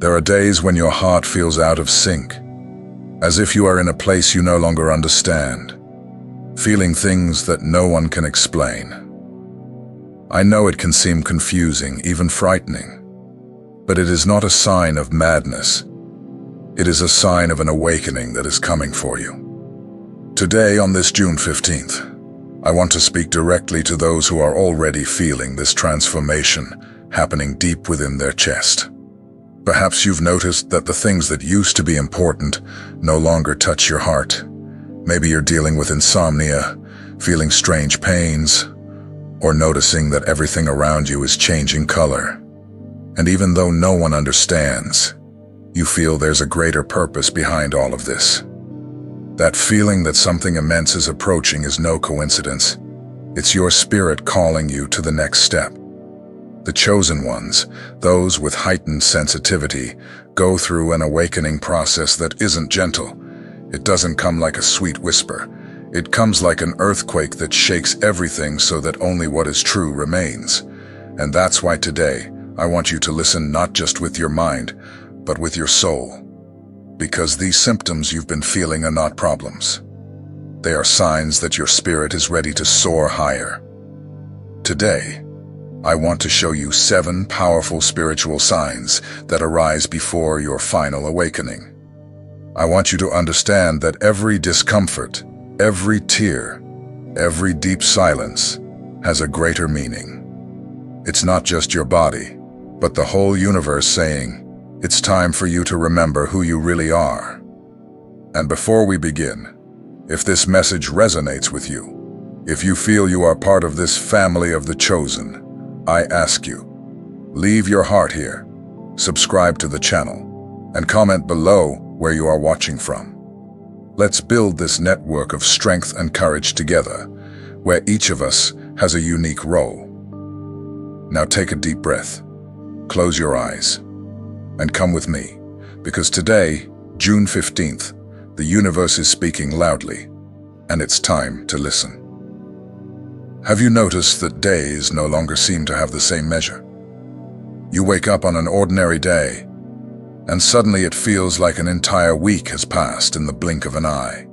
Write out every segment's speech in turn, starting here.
There are days when your heart feels out of sync, as if you are in a place you no longer understand, feeling things that no one can explain. I know it can seem confusing, even frightening, but it is not a sign of madness. It is a sign of an awakening that is coming for you. Today, on this June 15th, I want to speak directly to those who are already feeling this transformation happening deep within their chest. Perhaps you've noticed that the things that used to be important no longer touch your heart. Maybe you're dealing with insomnia, feeling strange pains, or noticing that everything around you is changing color. And even though no one understands, you feel there's a greater purpose behind all of this. That feeling that something immense is approaching is no coincidence. It's your spirit calling you to the next step. The chosen ones, those with heightened sensitivity, go through an awakening process that isn't gentle. It doesn't come like a sweet whisper. It comes like an earthquake that shakes everything so that only what is true remains. And that's why today, I want you to listen not just with your mind, but with your soul. Because these symptoms you've been feeling are not problems. They are signs that your spirit is ready to soar higher. Today, I want to show you 7 powerful spiritual signs that arise before your final awakening. I want you to understand that every discomfort, every tear, every deep silence has a greater meaning. It's not just your body, but the whole universe saying, it's time for you to remember who you really are. And before we begin, if this message resonates with you, if you feel you are part of this family of the chosen, I ask you, leave your heart here, subscribe to the channel, and comment below where you are watching from. Let's build this network of strength and courage together, where each of us has a unique role. Now take a deep breath, close your eyes, and come with me, because today, June 15th, the universe is speaking loudly, and it's time to listen. Have you noticed that days no longer seem to have the same measure? You wake up on an ordinary day, and suddenly it feels like an entire week has passed in the blink of an eye.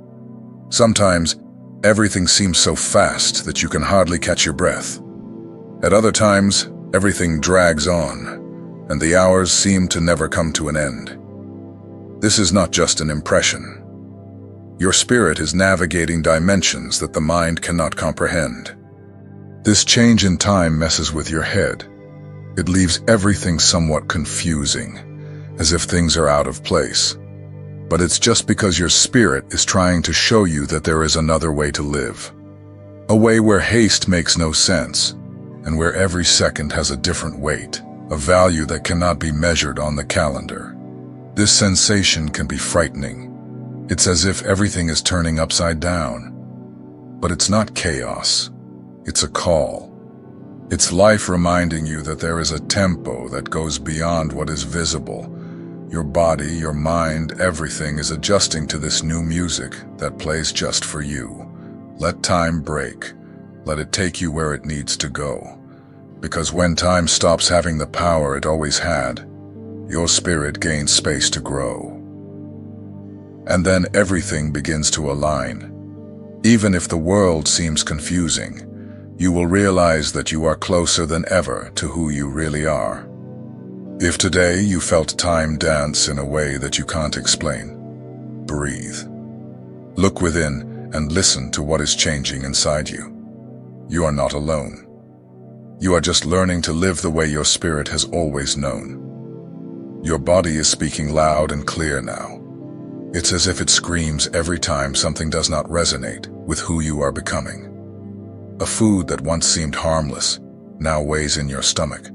Sometimes, everything seems so fast that you can hardly catch your breath. At other times, everything drags on, and the hours seem to never come to an end. This is not just an impression. Your spirit is navigating dimensions that the mind cannot comprehend. This change in time messes with your head. It leaves everything somewhat confusing, as if things are out of place. But it's just because your spirit is trying to show you that there is another way to live. A way where haste makes no sense, and where every second has a different weight, a value that cannot be measured on the calendar. This sensation can be frightening. It's as if everything is turning upside down. But it's not chaos. It's a call. It's life reminding you that there is a tempo that goes beyond what is visible. Your body, your mind, everything is adjusting to this new music that plays just for you. Let time break. Let it take you where it needs to go. Because when time stops having the power it always had, your spirit gains space to grow. And then everything begins to align. Even if the world seems confusing, you will realize that you are closer than ever to who you really are. If today you felt time dance in a way that you can't explain, breathe. Look within and listen to what is changing inside you. You are not alone. You are just learning to live the way your spirit has always known. Your body is speaking loud and clear now. It's as if it screams every time something does not resonate with who you are becoming. A food that once seemed harmless now weighs in your stomach.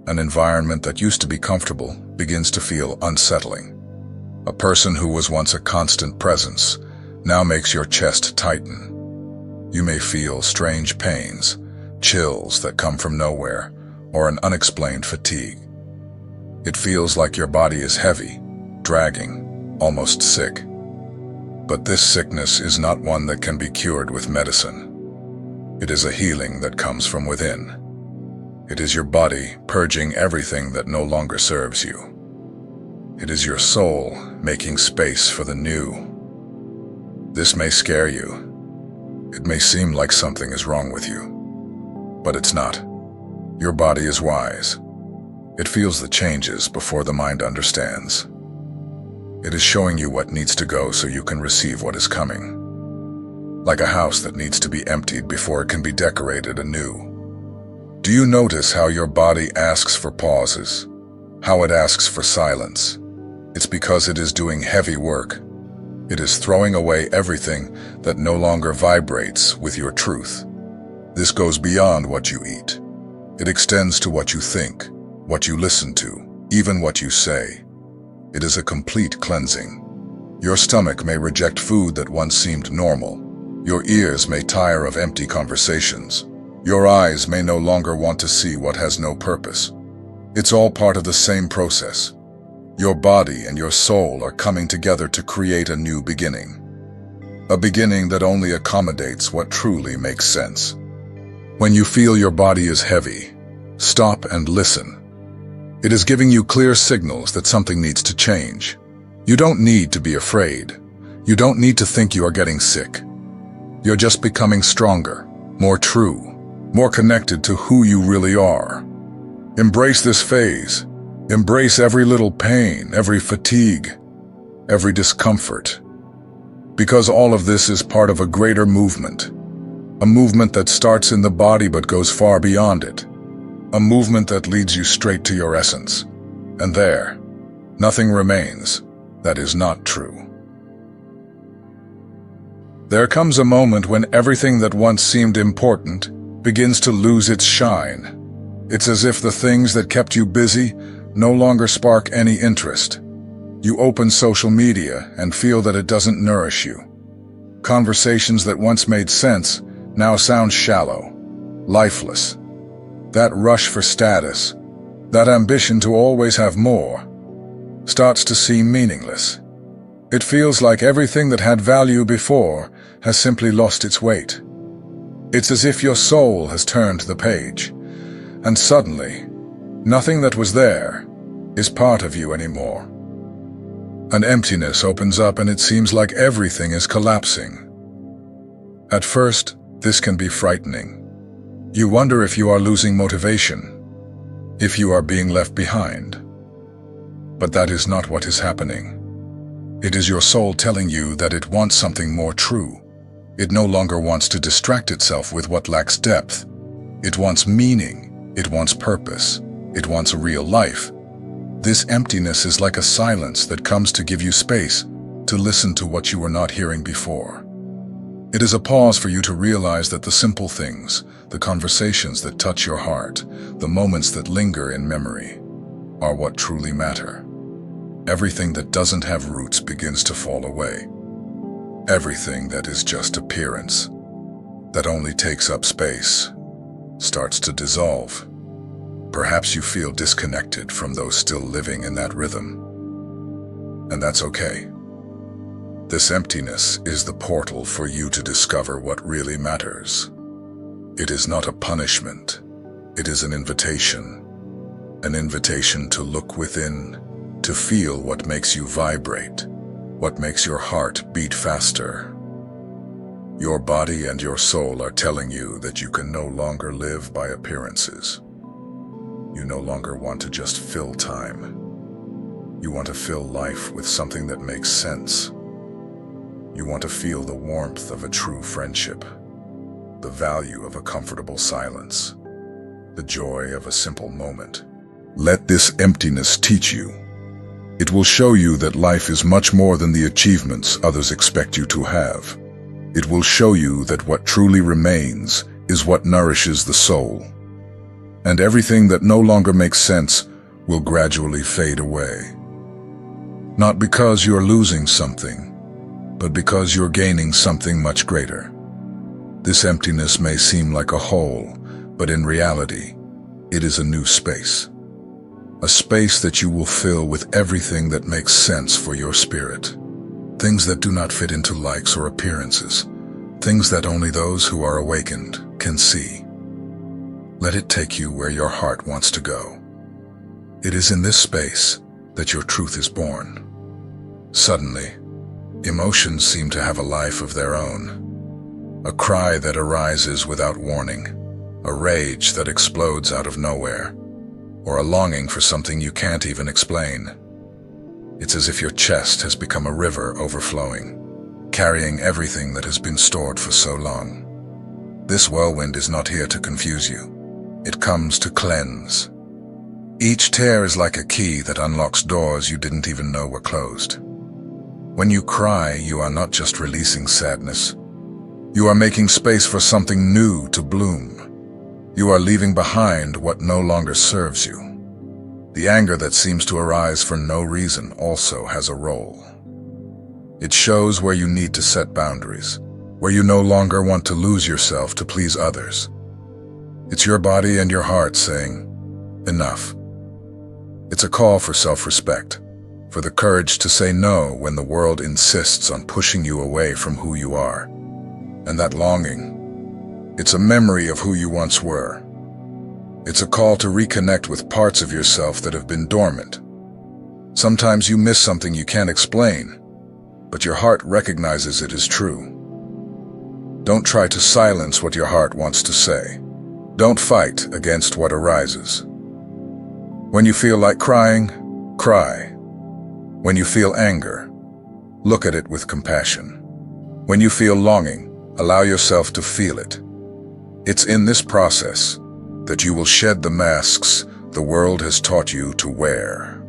An environment that used to be comfortable begins to feel unsettling. A person who was once a constant presence now makes your chest tighten. You may feel strange pains, chills that come from nowhere, or an unexplained fatigue. It feels like your body is heavy, dragging, almost sick. But this sickness is not one that can be cured with medicine. It is a healing that comes from within. It is your body purging everything that no longer serves you. It is your soul making space for the new. This may scare you. It may seem like something is wrong with you, but it's not. Your body is wise. It feels the changes before the mind understands. It is showing you what needs to go so you can receive what is coming. Like a house that needs to be emptied before it can be decorated anew. Do you notice how your body asks for pauses? How it asks for silence? It's because it is doing heavy work. It is throwing away everything that no longer vibrates with your truth. This goes beyond what you eat. It extends to what you think, what you listen to, even what you say. It is a complete cleansing. Your stomach may reject food that once seemed normal. Your ears may tire of empty conversations. Your eyes may no longer want to see what has no purpose. It's all part of the same process. Your body and your soul are coming together to create a new beginning. A beginning that only accommodates what truly makes sense. When you feel your body is heavy, stop and listen. It is giving you clear signals that something needs to change. You don't need to be afraid. You don't need to think you are getting sick. You're just becoming stronger, more true, more connected to who you really are. Embrace this phase. Embrace every little pain, every fatigue, every discomfort. Because all of this is part of a greater movement. A movement that starts in the body but goes far beyond it. A movement that leads you straight to your essence. And there, nothing remains that is not true. There comes a moment when everything that once seemed important begins to lose its shine. It's as if the things that kept you busy no longer spark any interest. You open social media and feel that it doesn't nourish you. Conversations that once made sense now sound shallow, lifeless. That rush for status, that ambition to always have more, starts to seem meaningless. It feels like everything that had value before has simply lost its weight. It's as if your soul has turned the page, and suddenly, nothing that was there is part of you anymore. An emptiness opens up and it seems like everything is collapsing. At first, this can be frightening. You wonder if you are losing motivation, if you are being left behind. But that is not what is happening. It is your soul telling you that it wants something more true. It no longer wants to distract itself with what lacks depth. It wants meaning. It wants purpose. It wants a real life. This emptiness is like a silence that comes to give you space to listen to what you were not hearing before. It is a pause for you to realize that the simple things, the conversations that touch your heart, the moments that linger in memory, are what truly matter. Everything that doesn't have roots begins to fall away. Everything that is just appearance, that only takes up space, starts to dissolve. Perhaps you feel disconnected from those still living in that rhythm. And that's okay. This emptiness is the portal for you to discover what really matters. It is not a punishment. It is an invitation. An invitation to look within, to feel what makes you vibrate, what makes your heart beat faster. Your body and your soul are telling you that you can no longer live by appearances. You no longer want to just fill time. You want to fill life with something that makes sense. You want to feel the warmth of a true friendship, the value of a comfortable silence, the joy of a simple moment. Let this emptiness teach you. It will show you that life is much more than the achievements others expect you to have. It will show you that what truly remains is what nourishes the soul. And everything that no longer makes sense will gradually fade away. Not because you're losing something, but because you're gaining something much greater. This emptiness may seem like a hole, but in reality, it is a new space. A space that you will fill with everything that makes sense for your spirit. Things that do not fit into likes or appearances. Things that only those who are awakened can see. Let it take you where your heart wants to go. It is in this space that your truth is born. Suddenly, emotions seem to have a life of their own. A cry that arises without warning, a rage that explodes out of nowhere, or a longing for something you can't even explain. It's as if your chest has become a river overflowing, carrying everything that has been stored for so long. This whirlwind is not here to confuse you. It comes to cleanse. Each tear is like a key that unlocks doors you didn't even know were closed. When you cry, you are not just releasing sadness. You are making space for something new to bloom. You are leaving behind what no longer serves you. The anger that seems to arise for no reason also has a role. It shows where you need to set boundaries, where you no longer want to lose yourself to please others. It's your body and your heart saying, enough. It's a call for self-respect, for the courage to say no when the world insists on pushing you away from who you are. And that longing, it's a memory of who you once were. It's a call to reconnect with parts of yourself that have been dormant. Sometimes you miss something you can't explain, but your heart recognizes it as true. Don't try to silence what your heart wants to say. Don't fight against what arises. When you feel like crying, cry. When you feel anger, look at it with compassion. When you feel longing, allow yourself to feel it. It's in this process that you will shed the masks the world has taught you to wear.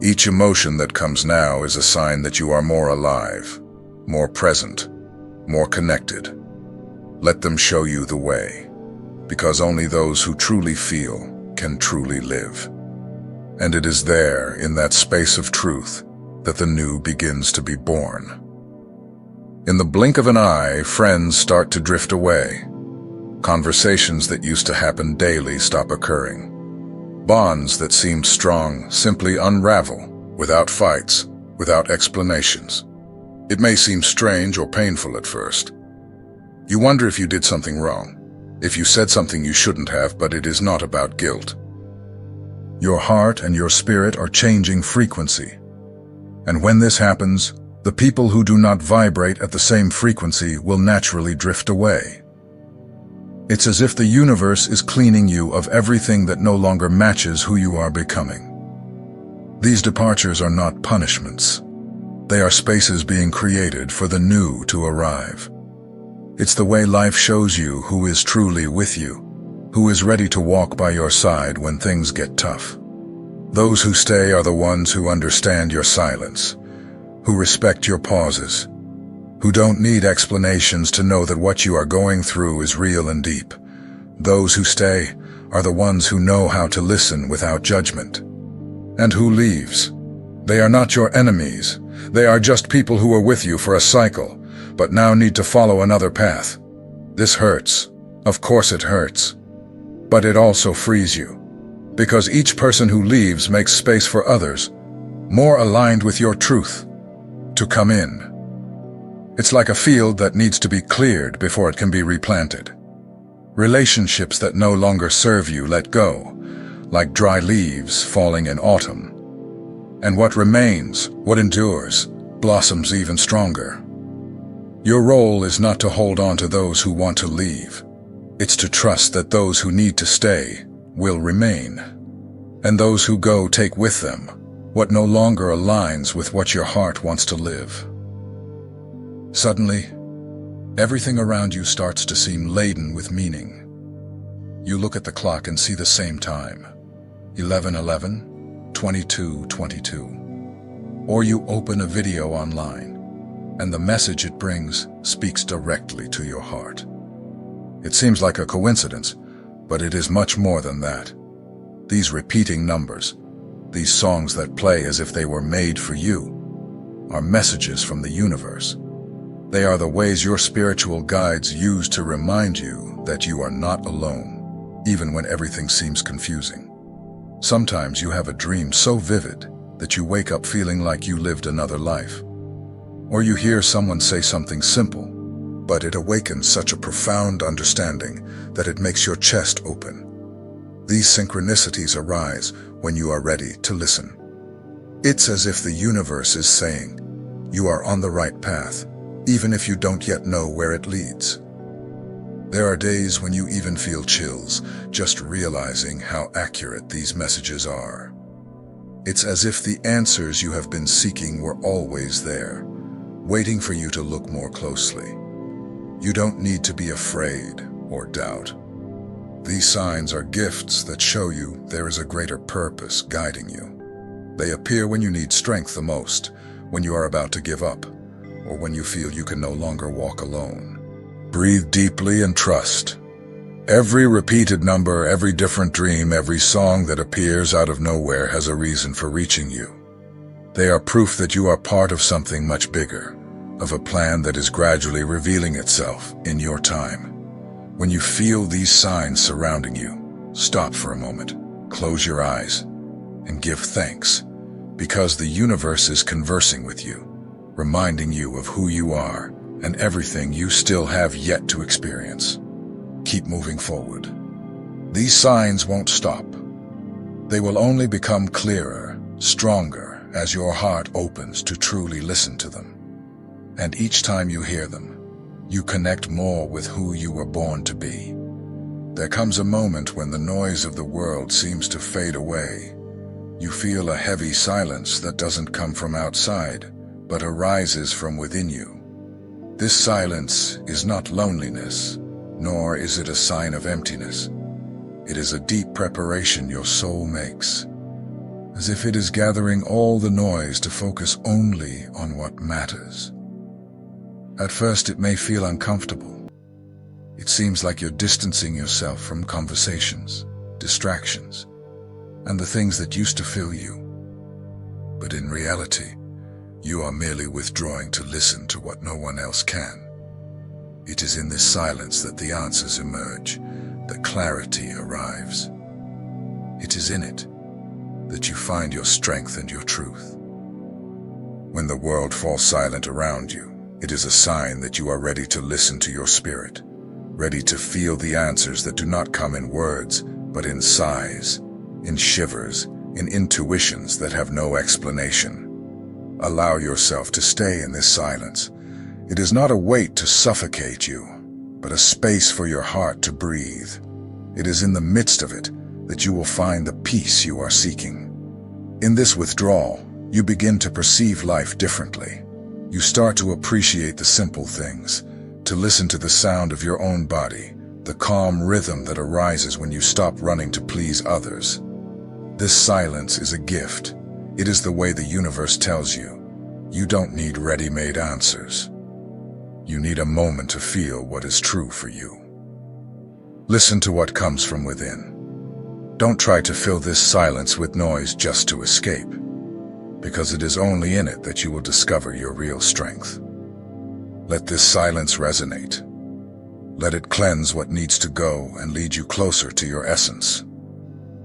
Each emotion that comes now is a sign that you are more alive, more present, more connected. Let them show you the way, because only those who truly feel can truly live. And it is there, in that space of truth, that the new begins to be born. In the blink of an eye, friends start to drift away. Conversations that used to happen daily stop occurring. Bonds that seemed strong simply unravel, without fights, without explanations. It may seem strange or painful at first. You wonder if you did something wrong, if you said something you shouldn't have, but it is not about guilt. Your heart and your spirit are changing frequency. And when this happens, the people who do not vibrate at the same frequency will naturally drift away. It's as if the universe is cleaning you of everything that no longer matches who you are becoming. These departures are not punishments. They are spaces being created for the new to arrive. It's the way life shows you who is truly with you, who is ready to walk by your side when things get tough. Those who stay are the ones who understand your silence, who respect your pauses, who don't need explanations to know that what you are going through is real and deep. Those who stay are the ones who know how to listen without judgment. And who leaves? They are not your enemies. They are just people who were with you for a cycle, but now need to follow another path. This hurts. Of course it hurts. But it also frees you, because each person who leaves makes space for others, more aligned with your truth, to come in. It's like a field that needs to be cleared before it can be replanted. Relationships that no longer serve you let go, like dry leaves falling in autumn. And what remains, what endures, blossoms even stronger. Your role is not to hold on to those who want to leave. It's to trust that those who need to stay will remain. And those who go take with them what no longer aligns with what your heart wants to live. Suddenly, everything around you starts to seem laden with meaning. You look at the clock and see the same time, 11:11, 22:22. Or you open a video online, and the message it brings speaks directly to your heart. It seems like a coincidence, but it is much more than that. These repeating numbers, these songs that play as if they were made for you, are messages from the universe. They are the ways your spiritual guides use to remind you that you are not alone, even when everything seems confusing. Sometimes you have a dream so vivid that you wake up feeling like you lived another life. Or you hear someone say something simple, but it awakens such a profound understanding that it makes your chest open. These synchronicities arise when you are ready to listen. It's as if the universe is saying, you are on the right path, even if you don't yet know where it leads. There are days when you even feel chills, just realizing how accurate these messages are. It's as if the answers you have been seeking were always there, waiting for you to look more closely. You don't need to be afraid or doubt. These signs are gifts that show you there is a greater purpose guiding you. They appear when you need strength the most, when you are about to give up, or when you feel you can no longer walk alone. Breathe deeply and trust. Every repeated number, every different dream, every song that appears out of nowhere has a reason for reaching you. They are proof that you are part of something much bigger, of a plan that is gradually revealing itself in your time. When you feel these signs surrounding you, stop for a moment, close your eyes, and give thanks, because the universe is conversing with you, reminding you of who you are and everything you still have yet to experience. Keep moving forward. These signs won't stop. They will only become clearer, stronger, as your heart opens to truly listen to them. And each time you hear them, you connect more with who you were born to be. There comes a moment when the noise of the world seems to fade away. You feel a heavy silence that doesn't come from outside, but arises from within you. This silence is not loneliness, nor is it a sign of emptiness. It is a deep preparation your soul makes, as if it is gathering all the noise to focus only on what matters. At first it may feel uncomfortable. It seems like you're distancing yourself from conversations, distractions, and the things that used to fill you. But in reality, you are merely withdrawing to listen to what no one else can. It is in this silence that the answers emerge, that clarity arrives. It is in it that you find your strength and your truth. When the world falls silent around you, it is a sign that you are ready to listen to your spirit, ready to feel the answers that do not come in words, but in sighs, in shivers, in intuitions that have no explanation. Allow yourself to stay in this silence. It is not a weight to suffocate you, but a space for your heart to breathe. It is in the midst of it that you will find the peace you are seeking. In this withdrawal, you begin to perceive life differently. You start to appreciate the simple things, to listen to the sound of your own body, the calm rhythm that arises when you stop running to please others. This silence is a gift. It is the way the universe tells you, you don't need ready-made answers. You need a moment to feel what is true for you. Listen to what comes from within. Don't try to fill this silence with noise just to escape, because it is only in it that you will discover your real strength. Let this silence resonate. Let it cleanse what needs to go and lead you closer to your essence.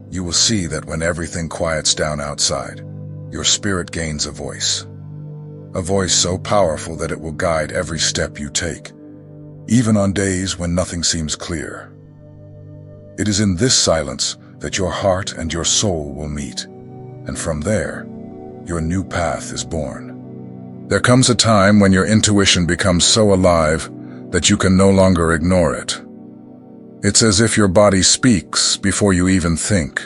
You will see that when everything quiets down outside, your spirit gains a voice so powerful that it will guide every step you take, even on days when nothing seems clear. It is in this silence that your heart and your soul will meet, and from there, your new path is born. There comes a time when your intuition becomes so alive that you can no longer ignore it. It's as if your body speaks before you even think.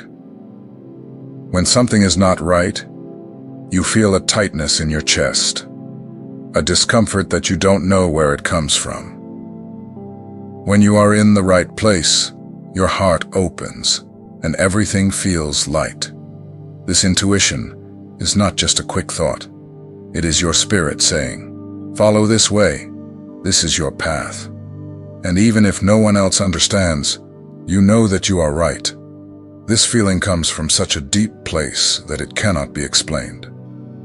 When something is not right, you feel a tightness in your chest, a discomfort that you don't know where it comes from. When you are in the right place, your heart opens and everything feels light. This intuition is not just a quick thought. It is your spirit saying, follow this way. This is your path. And even if no one else understands, you know that you are right. This feeling comes from such a deep place that it cannot be explained.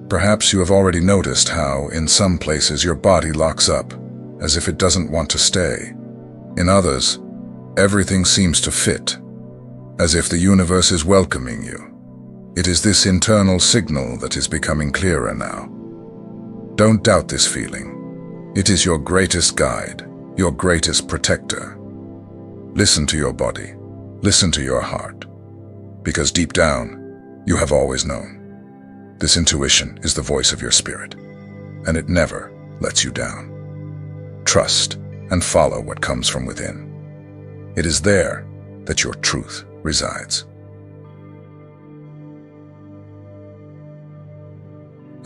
Perhaps you have already noticed how, in some places, your body locks up, as if it doesn't want to stay. In others, everything seems to fit, as if the universe is welcoming you. It is this internal signal that is becoming clearer now. Don't doubt this feeling. It is your greatest guide, your greatest protector. Listen to your body, listen to your heart, because deep down, you have always known. This intuition is the voice of your spirit, and it never lets you down. Trust and follow what comes from within. It is there that your truth resides.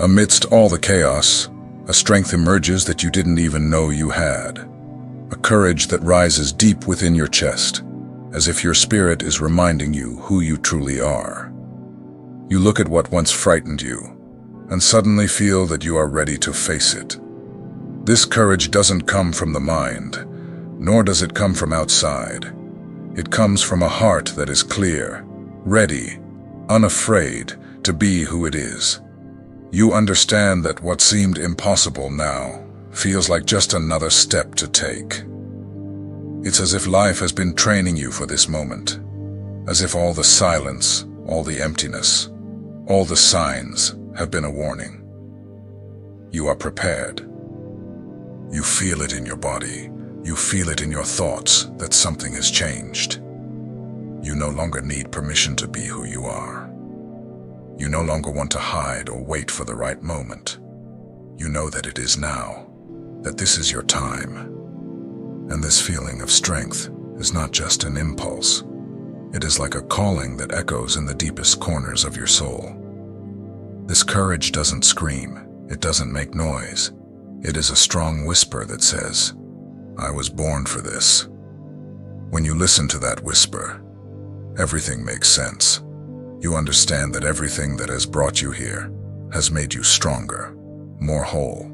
Amidst all the chaos, a strength emerges that you didn't even know you had. A courage that rises deep within your chest, as if your spirit is reminding you who you truly are. You look at what once frightened you, and suddenly feel that you are ready to face it. This courage doesn't come from the mind, nor does it come from outside. It comes from a heart that is clear, ready, unafraid to be who it is. You understand that what seemed impossible now feels like just another step to take. It's as if life has been training you for this moment, as if all the silence, all the emptiness, all the signs have been a warning. You are prepared. You feel it in your body. You feel it in your thoughts that something has changed. You no longer need permission to be who you are. You no longer want to hide or wait for the right moment. You know that it is now, that this is your time. And this feeling of strength is not just an impulse. It is like a calling that echoes in the deepest corners of your soul. This courage doesn't scream. It doesn't make noise. It is a strong whisper that says, "I was born for this." When you listen to that whisper, everything makes sense. You understand that everything that has brought you here has made you stronger, more whole.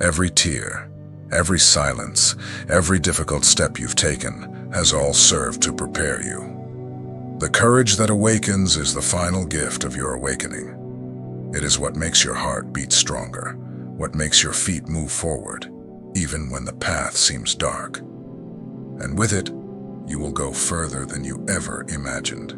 Every tear, every silence, every difficult step you've taken has all served to prepare you. The courage that awakens is the final gift of your awakening. It is what makes your heart beat stronger, what makes your feet move forward, even when the path seems dark. And with it, you will go further than you ever imagined.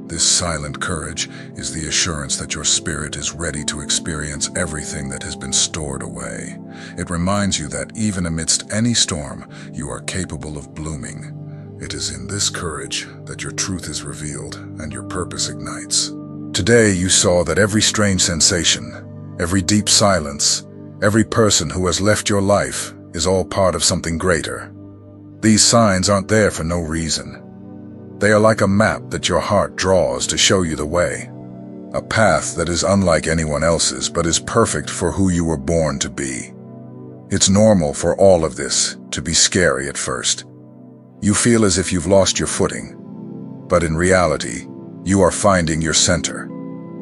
This silent courage is the assurance that your spirit is ready to experience everything that has been stored away. It reminds you that even amidst any storm, you are capable of blooming. It is in this courage that your truth is revealed and your purpose ignites. Today you saw that every strange sensation, every deep silence, every person who has left your life is all part of something greater. These signs aren't there for no reason. They are like a map that your heart draws to show you the way. A path that is unlike anyone else's, but is perfect for who you were born to be. It's normal for all of this to be scary at first. You feel as if you've lost your footing. But in reality, you are finding your center.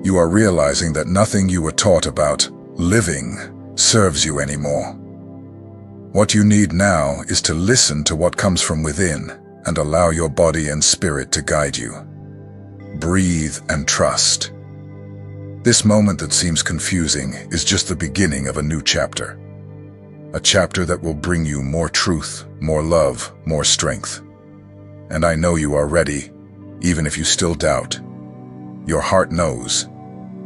You are realizing that nothing you were taught about living serves you anymore. What you need now is to listen to what comes from within and allow your body and spirit to guide you. Breathe and trust. This moment that seems confusing is just the beginning of a new chapter. A chapter that will bring you more truth, more love, more strength. And I know you are ready, even if you still doubt. Your heart knows,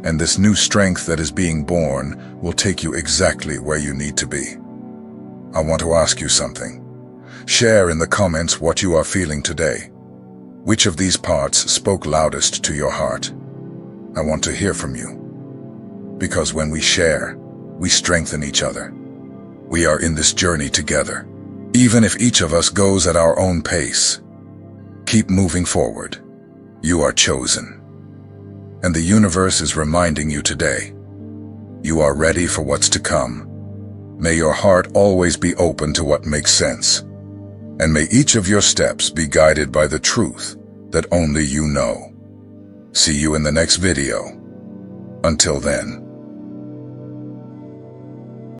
and this new strength that is being born will take you exactly where you need to be. I want to ask you something. Share in the comments what you are feeling today. Which of these parts spoke loudest to your heart? I want to hear from you. Because when we share, we strengthen each other. We are in this journey together, even if each of us goes at our own pace. Keep moving forward. You are chosen. And the universe is reminding you today. You are ready for what's to come. May your heart always be open to what makes sense. And may each of your steps be guided by the truth that only you know. See you in the next video. Until then.